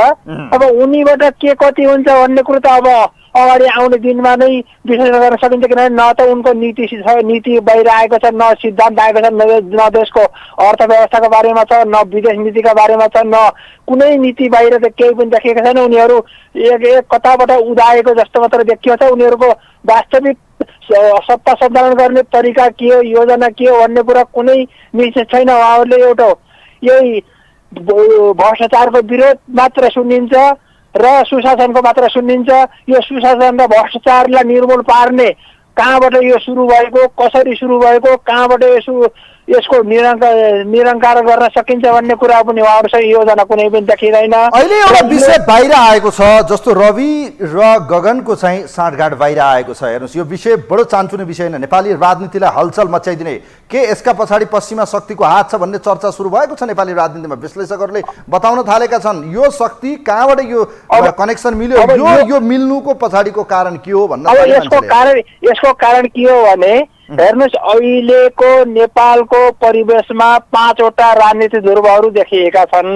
अब उनीबाट के कति हुन्छ भन्ने कुरो त अब अगाडि आउने दिनमा नै विश्लेषण गर्न सकिन्छ, किनभने न त उनको नीति बाहिर आएको छ, न सिद्धान्त आएको छ, न देशको अर्थव्यवस्थाको बारेमा छ, न विदेश नीतिका बारेमा छ, न कुनै नीति बाहिर त केही पनि देखिएको छैन। उनीहरू एक कताबाट उदाएको जस्तो मात्र देखिएको छ। उनीहरूको वास्तविक सत्ता सञ्चालन गर्ने तरिका के हो, योजना के हो भन्ने कुरा कुनै निश्चित छैन। उहाँहरूले एउटा यही भ्रष्टाचारको विरोध मात्र सुनिन्छ र सुशासनको मात्र सुनिन्छ। यो सुशासन र भ्रष्टाचारलाई निर्मूल पार्ने कहाँबाट यो सुरु भएको, कसरी सुरु भएको, कहाँबाट यसको निरङ्कार गर्न सकिन्छ भन्ने कुरा पनि उहाँहरूसँग योजना कुनै पनि देखिँदैन।
अहिले एउटा विषय बाहिर आएको छ, जस्तो रवि र गगनको चाहिँ साँठगाँठ बाहिर आएको छ। हेर्नुहोस्, यो विषय बडो चान्चुने विषय होइन, नेपाली राजनीतिलाई हलचल मचाइदिने, के यसका पछाडि पश्चिमा शक्तिको हात छ भन्ने चर्चा सुरु भएको छ नेपाली राजनीतिमा। विश्लेषकहरूले बताउन थालेका छन् यो शक्ति कहाँबाट यो कनेक्सन मिल्यो, यो मिल्नुको पछाडिको कारण के हो भन्न।
यसको कारण के हो भने हेर्नुहोस्, अहिलेको नेपालको परिवेशमा 5 वटा राजनीतिक ध्रुवहरू देखिएका छन्।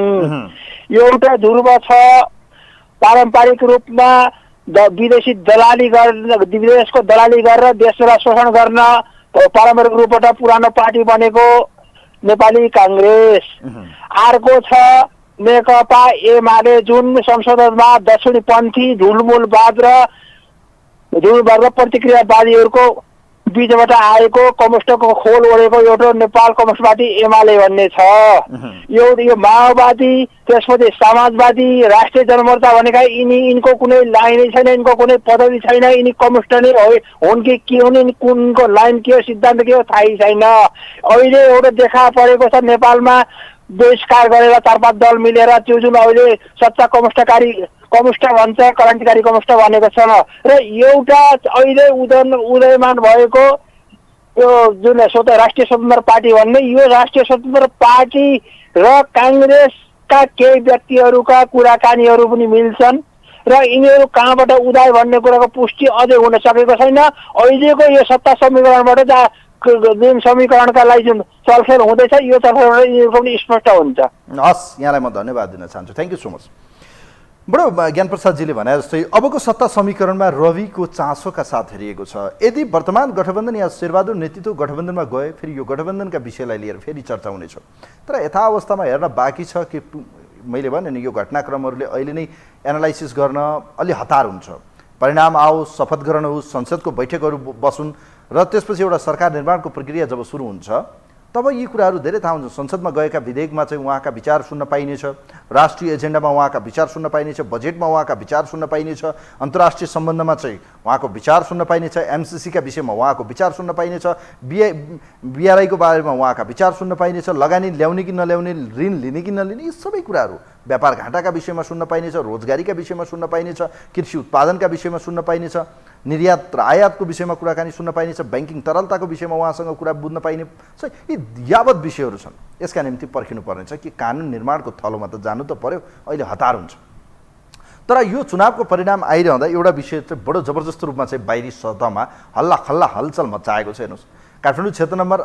एउटा ध्रुव छ पारम्परिक रूपमा विदेशी दलाली गर्न, विदेशको दलाली गरेर देशलाई शोषण गर्न पारम्परिक रूपबाट पुरानो पार्टी बनेको नेपाली काङ्ग्रेस। अर्को छ नेकपा एमाले, जुन संसदमा दक्षिणपन्थी झुलमुलवाद र प्रतिक्रियावादीहरूको बीचबाट आएको कम्युनिस्टको खोल ओढेको एउटा नेपाल कम्युनिस्ट पार्टी एमाले भन्ने छ। यो माओवादी, त्यसपछि समाजवादी, राष्ट्रिय जनमोर्चा भनेका यिनको कुनै लाइनै छैन, यिनको कुनै पदवी छैन। यिनी कम्युनिस्ट नै हुन् कि के हुन्, कुनको लाइन के हो, सिद्धान्त के हो, थाहै छैन। अहिले एउटा देखा परेको छ नेपालमा बहिष्कार गरेर 4-5 दल मिलेर त्यो जुन अहिले सच्चा कम्युनिस्ट भन्छ, क्रान्तिकारी कम्युनिस्ट भनेको छ। र एउटा अहिले उदयमान भएको यो जुन राष्ट्रिय स्वतन्त्र पार्टी भन्ने, यो राष्ट्रिय स्वतन्त्र पार्टी र काङ्ग्रेसका केही व्यक्तिहरूका कुराकानीहरू पनि मिल्छन् र यिनीहरू कहाँबाट उदाय भन्ने कुराको पुष्टि अझै हुन सकेको छैन। अहिलेको यो सत्ता समीकरणबाट जुन समीकरणका लागि जुन चलखेल हुँदैछ, यो चलखेलबाट यिनीहरूको पनि स्पष्ट हुन्छ।
हस्, यहाँलाई म धन्यवाद दिन चाहन्छु। Thank you so much. बडो ज्ञानप्रसादजीले भने जस्तै अबको सत्ता समीकरणमा रविको चासोका साथ हेरिएको छ। यदि वर्तमान गठबन्धन या शेरबहादुर नेतृत्व गठबन्धनमा गए फेरि यो गठबन्धनका विषयलाई लिएर फेरि चर्चा हुनेछ। तर यथावस्थामा हेर्न बाँकी छ कि मैले भने नि यो घटनाक्रमहरूले अहिले नै एनालाइसिस गर्न अलि हतार हुन्छ। परिणाम आओस्, शपथ ग्रहण होस्, संसदको बैठकहरू बसुन् र त्यसपछि एउटा सरकार निर्माणको प्रक्रिया जब सुरु हुन्छ तब यी कुराहरू धेरै थाहा हुन्छ। संसदमा गएका विधेयकमा चाहिँ उहाँका विचार सुन्न पाइनेछ, राष्ट्रिय एजेन्डामा उहाँका विचार सुन्न पाइनेछ, बजेटमा उहाँका विचार सुन्न पाइनेछ, अन्तर्राष्ट्रिय सम्बन्धमा चाहिँ उहाँको विचार सुन्न पाइनेछ, एमसिसीका विषयमा उहाँको विचार सुन्न पाइनेछ, बिआरआईको बारेमा उहाँका विचार सुन्न पाइनेछ, लगानी ल्याउने कि नल्याउने, ऋण लिने कि नलिने, यी सबै कुराहरू, व्यापार घाटाका विषयमा सुन्न पाइनेछ, रोजगारीका विषयमा सुन्न पाइनेछ, कृषि उत्पादनका विषयमा सुन्न पाइनेछ, निर्यात र आयातको विषयमा कुराकानी सुन्न पाइनेछ, ब्याङ्किङ तरलताको विषयमा उहाँसँग कुरा बुझ्न पाइने छ। यी यावत विषयहरू छन्। यसका निम्ति पर्खिनु पर्नेछ कि कानुन निर्माणको थलोमा त जानु त पर्यो, अहिले हतार हुन्छ। तर यो चुनावको परिणाम आइरहँदा एउटा विषय चाहिँ बडो जबरजस्त रूपमा चाहिँ बाहिरी सतहमा हल्ला खल्ला हलचल मचाएको छ। हेर्नुहोस्, काठमाडौँ क्षेत्र नम्बर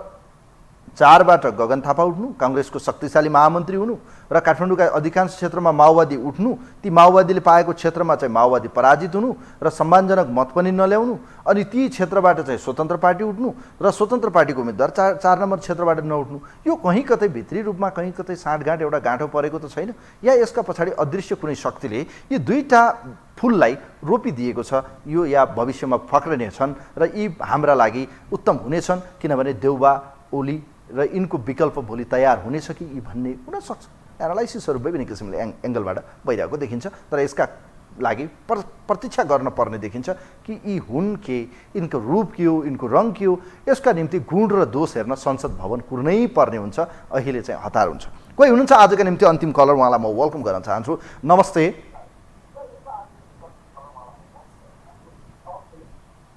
4बाट गगन थापा उठ्नु, काङ्ग्रेसको शक्तिशाली महामन्त्री हुनु र काठमाडौँका अधिकांश क्षेत्रमा माओवादी उठ्नु, ती माओवादीले पाएको क्षेत्रमा चाहिँ माओवादी पराजित हुनु र सम्मानजनक मत पनि नल्याउनु, अनि ती क्षेत्रबाट चाहिँ स्वतन्त्र पार्टी उठ्नु र स्वतन्त्र पार्टीको उम्मेदवार 4 नम्बर क्षेत्रबाट नउठ्नु। यो कहीँ कतै भित्री रूपमा कहीँ कतै साँठगाँठ एउटा गाँठो परेको त छैन, या यसका पछाडि अदृश्य कुनै शक्तिले यी दुईटा फुललाई रोपिदिएको छ, यो या भविष्यमा फक्रनेछन् र यी हाम्रा लागि उत्तम हुनेछन्, किनभने देउबा ओली र यिनको विकल्प भोलि तयार हुनेछ कि यी भन्ने हुनसक्छ। एनालाइसिसहरू विभिन्न किसिमले एङ्गलबाट भइरहेको देखिन्छ। तर यसका लागि प्रतीक्षा गर्न पर्ने देखिन्छ कि यी हुन् के, यिनको रूप के हो, यिनको रङ के हो, यसका निम्ति गुण र दोष हेर्न संसद भवन कुर्नै पर्ने हुन्छ। अहिले चाहिँ हतार हुन्छ। कोही हुनुहुन्छ आजका निम्ति अन्तिम कलर, उहाँलाई म वेलकम गर्न चाहन्छु। नमस्ते।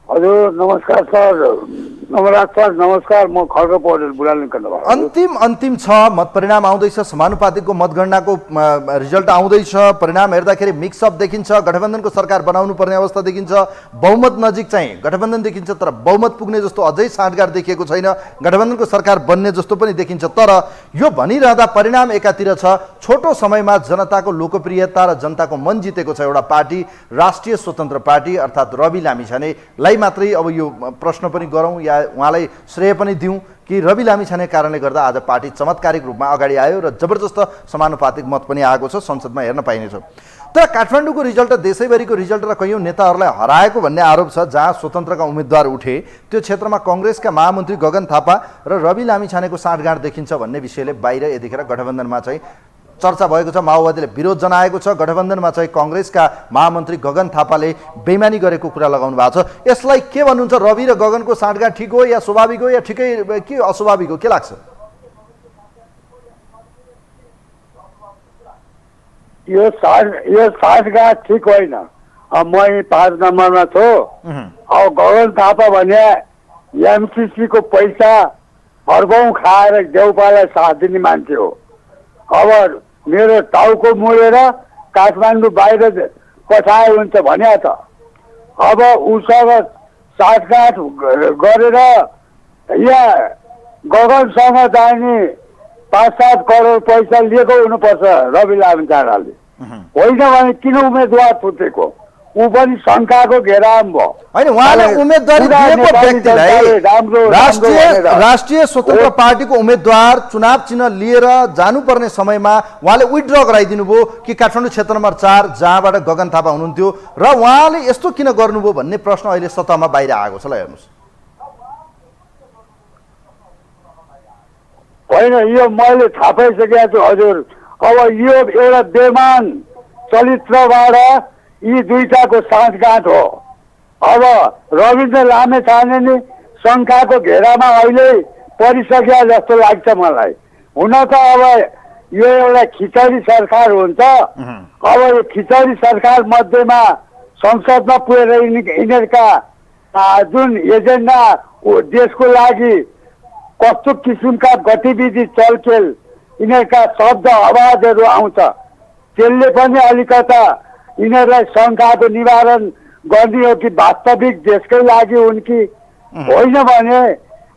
हजुर नमस्कार सर। नमराज सर नमस्कार। म खड्ग पौडेल बुढालिङ कन्दबाट।
अन्तिम छ मत परिणाम आउँदैछ, समानुपातिकको मतगणनाको रिजल्ट आउँदैछ। परिणाम हेर्दाखेरि मिक्सअप देखिन्छ, गठबन्धनको सरकार बनाउनु पर्ने अवस्था देखिन्छ, बहुमत नजिक चाहिँ गठबन्धन देखिन्छ तर बहुमत पुग्ने जस्तो अझै साँठगाँठ देखिएको छैन, गठबन्धनको सरकार बन्ने जस्तो पनि देखिन्छ। तर यो भनिरहँदा परिणाम एकातिर छ, छोटो समयमा जनताको लोकप्रियता र जनताको मन जितेको छ एउटा पार्टी, राष्ट्रिय स्वतन्त्र पार्टी अर्थात् रवि लामिछानेलाई मात्रै अब यो प्रश्न पनि गरौँ या उहाँलाई श्रेय पनि दिउँ कि रवि लामिछाने कारणले गर्दा आज पार्टी चमत्कारिक रूपमा अगाडि आयो र जबरजस्त समानुपातिक मत पनि आएको छ, संसदमा हेर्न पाइनेछ। तर काठमाडौँको रिजल्ट र देशैभरिको रिजल्ट र कैयौँ नेताहरूलाई हराएको भन्ने आरोप छ। जहाँ स्वतन्त्रका उम्मेद्वार उठे त्यो क्षेत्रमा कङ्ग्रेसका महामन्त्री गगन थापा र रवि लामिछानेको साँठगाँठ देखिन्छ भन्ने विषयले बाहिर यतिखेर गठबन्धनमा चाहिँ चर्चा भएको छ। माओवादीले विरोध जनाएको छ। गठबन्धनमा चाहिँ कङ्ग्रेसका महामन्त्री गगन थापाले बेइमानी गरेको कुरा लगाउनु भएको छ। यसलाई के भन्नुहुन्छ? रवि र गगनको साँठगाँठ ठिक हो या स्वाभाविक हो या ठिकै के अस्वाभाविक हो, के लाग्छ?
यो साँठगाँठ ठिक होइन। अब म 5 नम्बरमा छु। अब गगन थापा भने एमसिसी को पैसा अर्बौं खाएर देउपालाई साथ दिने मान्छे हो। अब मेरो टाउको मोडेर काठमाडौँ बाहिर पठाए हुन्छ भने त अब उसँग साँठगाँठ गरेर यहाँ गगनसँग जाने 5-7 करोड पैसा लिएको हुनुपर्छ रवि लामिछानेले, होइन भने किन उम्मेदवार फुटेको? ऊ पनि शङ्काको घेरामा भयो।
होइन, उहाँले उम्मेदवारी दिएको व्यक्तिलाई राष्ट्रिय स्वतन्त्र पार्टीको उम्मेदवार चुनाव चिन्ह लिएर जानुपर्ने समयमा उहाँले विथड्र गराइदिनु भयो कि काठमाडौँ क्षेत्र नम्बर 4 जहाँबाट गगन थापा हुनुहुन्थ्यो र उहाँले यस्तो किन गर्नुभयो भन्ने प्रश्न अहिले सतहमा बाहिर आएको छ। ल हेर्नुहोस्।
होइन, यो मैले थाहा पाइसकेको छु हजुर। अब यो एउटा बेमान चरित्रबाट यी दुईटाको साँठगाँठ हो। अब रविन्द्र लामिछाने नि शङ्काको घेरामा अहिले परिसक्यो जस्तो लाग्छ मलाई। हुन त अब यो एउटा खिचडी सरकार हुन्छ। अब यो खिचडी सरकार मध्येमा संसदमा पुगेर यिनीहरूका जुन एजेन्डा देशको लागि कस्तो किसिमका गतिविधि चलखेल यिनीहरूका शब्द आवाजहरू आउँछ, त्यसले पनि अलिकता यिनीहरूलाई शङ्काको निवारण गर्ने हो कि वास्तविक देशकै लागि हुन् कि होइन भने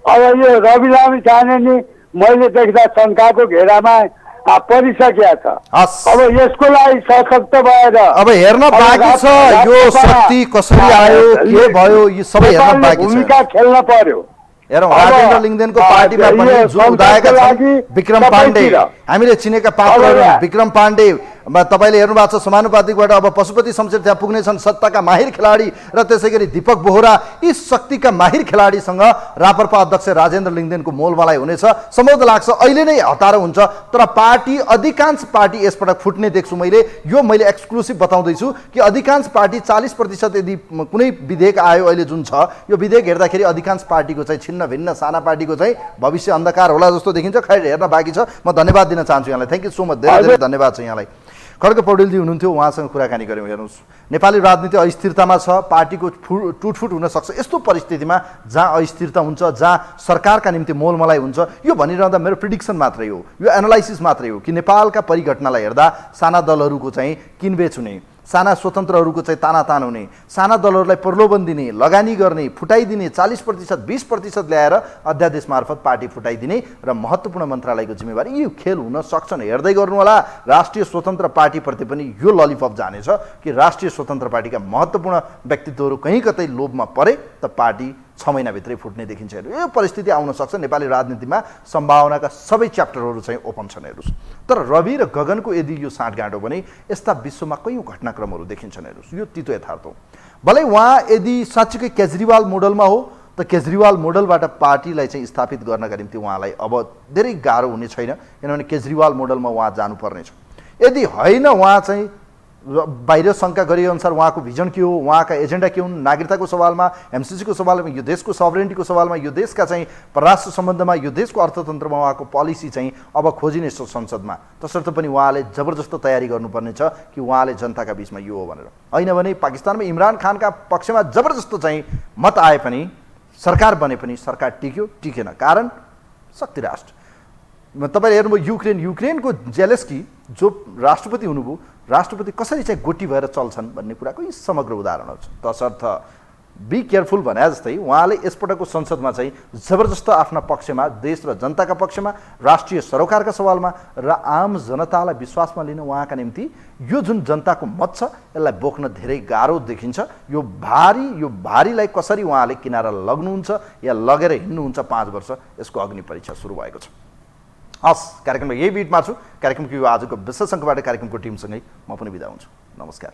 अब यो रवि लामिछाने नि मैले देख्दा शङ्काको घेरामा परिसकेका छ। अब यसको लागि सशक्त भएर
अब हेर्न बाँकी छ यो शक्ति कसरी आयो, के भयो, यो सबै हेर्न बाँकी छ।
भूमिका खेल्न पर्यो।
हेरौँ, राजेन्द्र लिङ्गदेनको पार्टीमा पनि जो उदाएका छन् विक्रम पाण्डे, हामीले चिनेका पात्रहरू विक्रम पाण्डे, तपाईँले हेर्नु भएको छ समानुपातिकबाट अब पशुपति शमशेर त्यहाँ पुग्ने छन्, सत्ताका माहिर खेलाडी र त्यसै गरी दीपक बोहरा, यी शक्तिका माहिर खेलाडीसँग राप्रपा अध्यक्ष राजेन्द्र लिङ्गदेनको मोलमलाइ हुनेछ। सम्भवतः लाग्छ अहिले नै हतारो हुन्छ, तर पार्टी अधिकांश पार्टी यसपटक फुट्ने देख्छु मैले। यो मैले एक्सक्लुसिभ बताउँदैछु कि अधिकांश पार्टी 40% यदि कुनै विधेयक आयो अहिले जुन छ, यो विधेयक हेर्दाखेरि अधिकांश पार्टीको चाहिँ छिन्न भिन्न साना पार्टीको चाहिँ भविष्य अन्धकार होला जस्तो देखिन्छ। खैर हेर्न बाँकी छ। म धन्यवाद दिन चाहन्छु यहाँलाई। थ्याङ्क यू सो मच, धेरै धेरै धन्यवाद छ यहाँलाई। खड्ग पौडेलजी हुनुहुन्थ्यो, उहाँसँग कुराकानी गऱ्यौँ। हेर्नुहोस्, नेपाली राजनीति अस्थिरतामा छ, पार्टीको टुटफुट हुन सक्छ। यस्तो परिस्थितिमा जहाँ अस्थिरता हुन्छ, जहाँ सरकारका निम्ति मोलमलाइ हुन्छ, यो भनिरहँदा मेरो प्रिडिक्सन मात्रै हो, यो एनालाइसिस मात्रै हो कि नेपालका परिघटनालाई हेर्दा साना दलहरूको चाहिँ किनबेच हुने, साना स्वतन्त्रहरूको चाहिँ तानातान हुने, साना दलहरूलाई प्रलोभन दिने, लगानी गर्ने, फुटाइदिने, 40% 20% ल्याएर अध्यादेश मार्फत पार्टी फुटाइदिने र महत्त्वपूर्ण मन्त्रालयको जिम्मेवारी, यो खेल हुन सक्छन्। हेर्दै गर्नु होला, राष्ट्रिय स्वतन्त्र पार्टीप्रति पनि यो ललिपप जानेछ कि राष्ट्रिय स्वतन्त्र पार्टीका महत्त्वपूर्ण व्यक्तित्वहरू कहीँ कतै लोभमा परे त पार्टी 6 महिनाभित्रै फुट्ने देखिन्छ। यो परिस्थिति आउन सक्छ। नेपाली राजनीतिमा सम्भावनाका सबै च्याप्टरहरू चाहिँ ओपन छन्। हेर्नुहोस्, तर रवि र गगनको यदि यो साँठगाँठ हो भने यस्ता विश्वमा कैयौँ घटनाक्रमहरू देखिन्छन्। हेर्नुहोस्, यो तितो यथार्थ हो। भलै उहाँ यदि साँच्चीकै केजरीवाल मोडलमा हो त केजरीवाल मोडलबाट पार्टीलाई चाहिँ स्थापित गर्नका निम्ति उहाँलाई अब धेरै गाह्रो हुने छैन, किनभने केजरीवाल मोडलमा उहाँ जानुपर्नेछ। यदि होइन, उहाँ चाहिँ बाहिर शङ्का गरिएअनुसार उहाँको भिजन के हो, उहाँका एजेन्डा के हुन्, नागरिकताको सवालमा, एमसिसीको सवालमा, यो देशको सभरेन्टीको सवालमा, यो देशका चाहिँ परराष्ट्र सम्बन्धमा, यो देशको अर्थतन्त्रमा उहाँको पोलिसी चाहिँ अब खोजिने संसदमा। तसर्थ पनि उहाँले जबरजस्त तयारी गर्नुपर्ने छ कि उहाँले जनताका बिचमा यो हो भनेर। होइन भने पाकिस्तानमा इमरान खानका पक्षमा जबरजस्त चाहिँ मत आए पनि, सरकार बने पनि सरकार टिकेन। कारण शक्ति राष्ट्र। तपाईँले हेर्नुभयो युक्रेनको जेलेस्की जो राष्ट्रपति हुनुभयो, राष्ट्रपति कसरी चाहिँ गोटी भएर चल्छन् भन्ने कुराको यी समग्र उदाहरणहरू छ। तसर्थ बी केयरफुल भने जस्तै उहाँले यसपटकको संसदमा चाहिँ जबरजस्त आफ्ना पक्षमा, देश र जनताका पक्षमा, राष्ट्रिय सरोकारका सवालमा र आम जनतालाई विश्वासमा लिन उहाँका निम्ति यो जुन जनताको मत छ यसलाई बोक्न धेरै गाह्रो देखिन्छ। यो भारीलाई कसरी उहाँले किनारा लग्नुहुन्छ या लगेर हिँड्नुहुन्छ 5 वर्ष, यसको अग्नि परीक्षा सुरु भएको छ। हस्, कार्यक्रममा यही बिट मार्छु। कार्यक्रमको यो आजको विशेष अङ्कबाट कार्यक्रमको टिमसँगै म पनि बिदा हुन्छु। नमस्कार।